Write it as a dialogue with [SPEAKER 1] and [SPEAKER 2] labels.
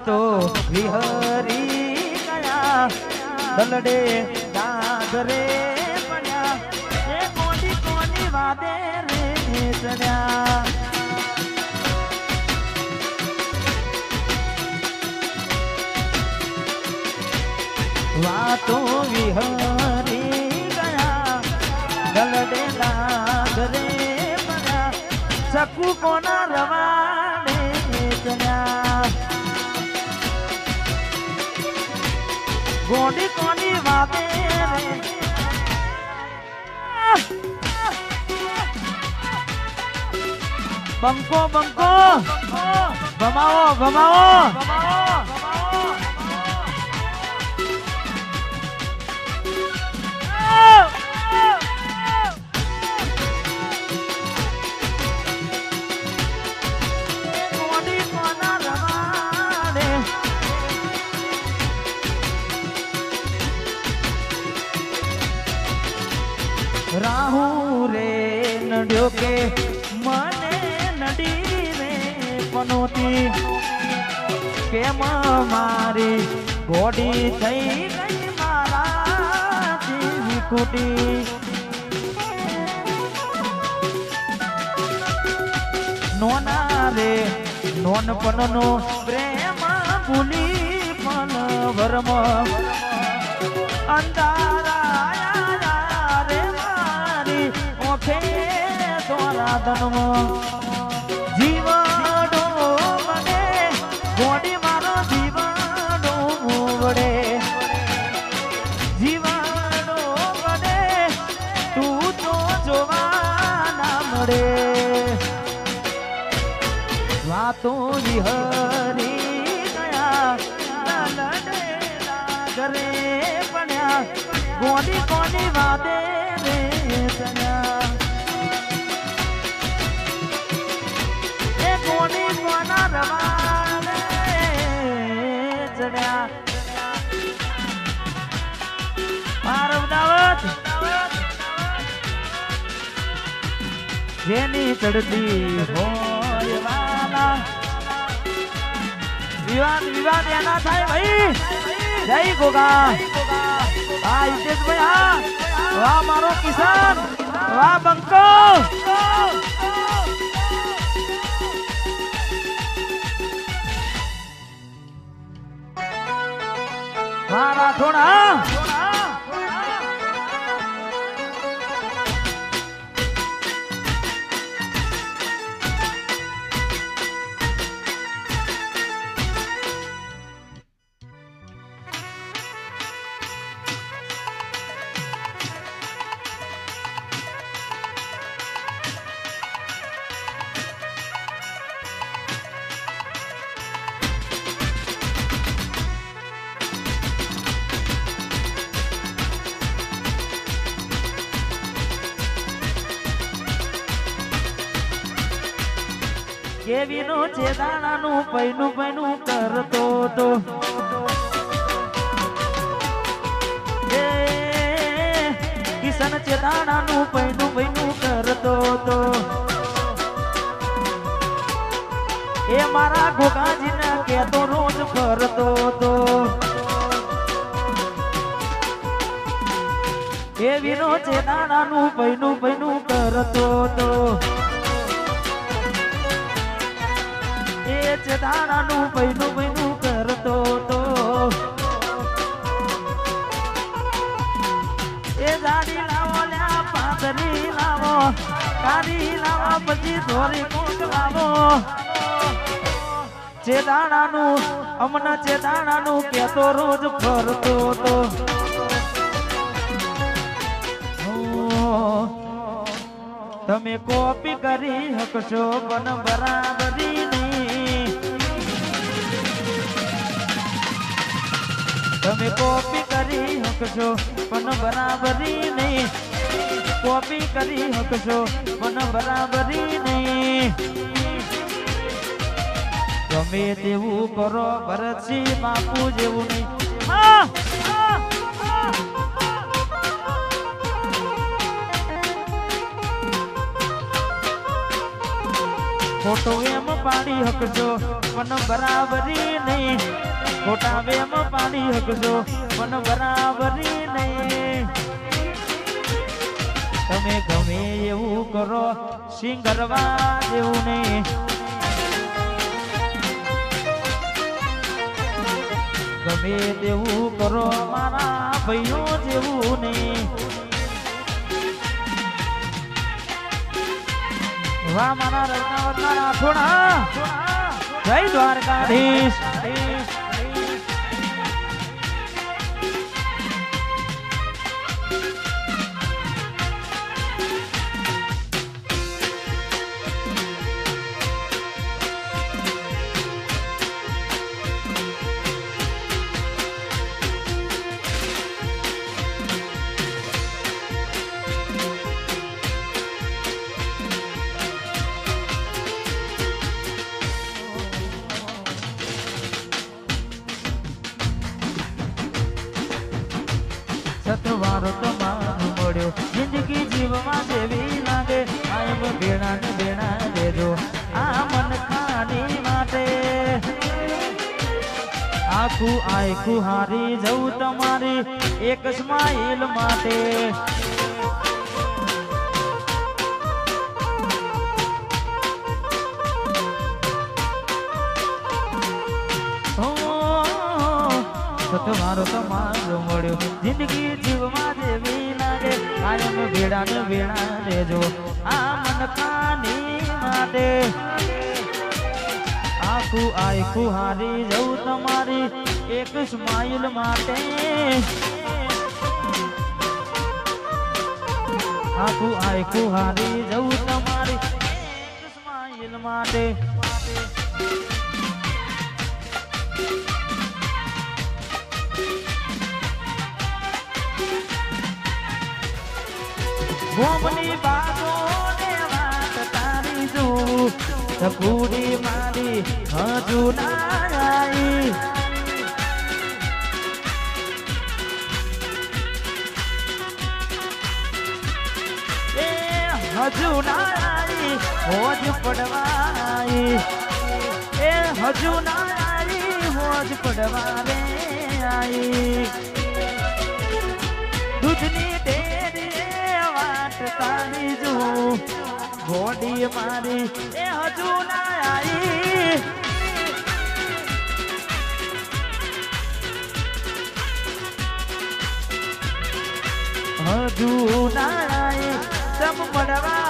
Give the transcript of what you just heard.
[SPEAKER 1] તો વિહરી ગયા દલડે દાદરે પડ્યા એ કોની કોની વાદે રે ચડ્યા વાતો વિહરી ગયા દલડે દાદરે પડ્યા સકુ કોના રવાડે ચડ્યા ગોડી કોની વાતે રે બંકો બંકો ભમાવો ભમાવો રાહુ રે નડ્યો કે મને નડી રે પનોતી કેમ મારી ગોડી થઈ ગઈ મારાથી વિકુટી નોના રે નોનપણનો પ્રેમ ભૂલી પણ વરમ અંધારા જીવડો વડે ગોડી મારો જીવડો વડે જીવડો વડે તું તો જોવા ના મળે વાતો વિહરી ગયા લડે ઘરે પડ્યા ગોડી કોની વાદે રે ચડ્યા જેની ચડતી હોય વાલા વિવાદ વિવાદ એના થાય ભાઈ જય ગોગા હા હિતેશભાઈ હા વાહ મારો કિસાન વાહ બંકો મારા થોડા કેવીનો છે દાણાનું પૈનું પૈનું કરતો તો કિશન છે દાણાનું પૈનું પૈનું કરતો તો એ મારા ગોગાજીને કેતો રોજ ફરતો તો કેવીનો છે દાણાનું પૈનું પૈનું કરતો તો દાણાનું પૈનું પૈનું કરતો તો એ દાડી લાવો લ્યા પાતરી લાવો કાઢી લાવો પછી ધોરી કોટ લાવો જે દાણાનું અમના જે દાણાનું કેતો રોજ ફરતો તો તમે કોપી કરી હકશો પણ બરાબરી તમે કોપી કરી હકશો પણ બરાબરી નહીં કોપી કરી હકશો પણ બરાબરી નહીં ગમે તેવું કરો ભરતસિંહ બાપુ જેવું નહીં ખોટો એમ પાડી હકજો પણ બરાબરી નહીં ખોટા વેમ પાડી હકજો પણ બરાબરી નહીં તમે ગમે એવું કરો સિંગરવા જેવું નહીં ગમે તેવું કરો મારા ભાઈઓ જેવું નહીં વાહ મારા રત્નાવતના રાઠોડા જય દ્વારકાધીશ સતવારો તમારું મળ્યો જિંદગી જીવવા જેવી લાગે આયમ ભેણા ને ભેણા દેજો આ મન ખાની માટે આખું આખું હારી જવું તમારી એક સ્માઈલ માટે તમારો તમારો મળ્યો જિંદગી જીવવા જેવી લાગે કાયમ ભેડા ને ભેડા દેજો આ મન ખાની માટે આખું આખું હારી જવું તમારી એક સ્માઈલ માટે આખું આખું હારી જવું તમારી એક સ્માઈલ માટે ગોમની બાબો ને વાત તારી જોઉં સકુડી મારી હજુ ના આવી એ હજુ ના આવી હોજ પડવાઈ એ હજુ ના આવી હોજ પડવા રે આવી દૂધની તારી જો ગોડી મારી એ હજુ ના આવી હજુ ના આવી તમ મળવા